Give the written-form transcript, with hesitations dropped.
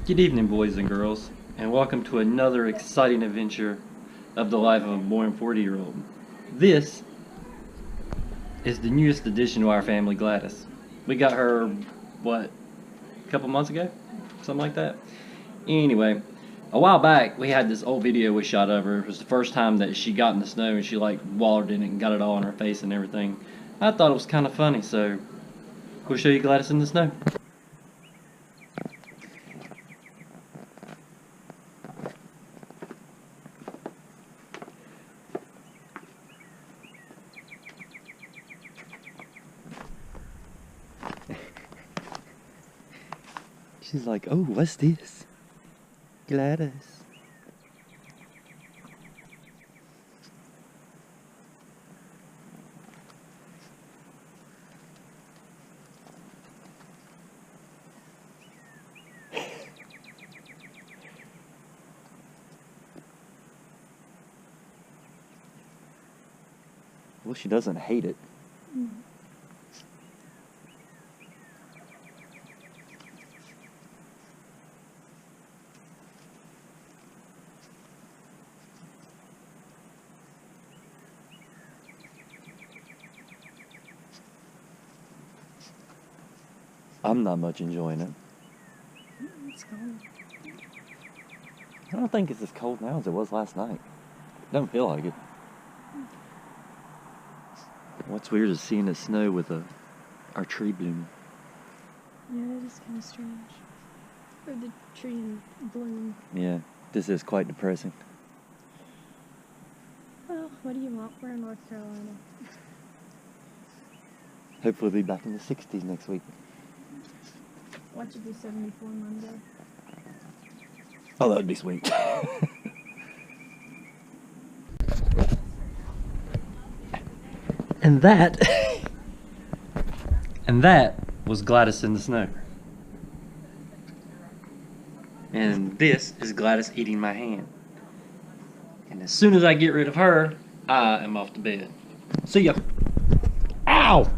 Good evening, boys and girls, and welcome to another exciting adventure of the life of a born 40-year-old. This is the newest addition to our family, Gladys. We got her, what, a couple months ago? Something like that? Anyway, a while back, we had this old video we shot of her. It was the first time that she got in the snow and she like wallowed in it and got it all on her face and everything. I thought it was kind of funny, so we'll show you Gladys in the snow. She's like, oh, what's this? Gladys. Well, she doesn't hate it. Mm. I'm not much enjoying it. It's cold. I don't think it's as cold now as it was last night. Don't feel like it. What's weird is seeing it snow with our tree bloom. Yeah, that is kind of strange. Or the tree in bloom. Yeah, this is quite depressing. Well, what do you want? We're in North Carolina. Hopefully we'll be back in the 60s next week. Watch it be 74 Monday. Oh, that would be sweet. And that was Gladys in the snow. And this is Gladys eating my hand. And as soon as I get rid of her, I am off to bed. See ya. Ow!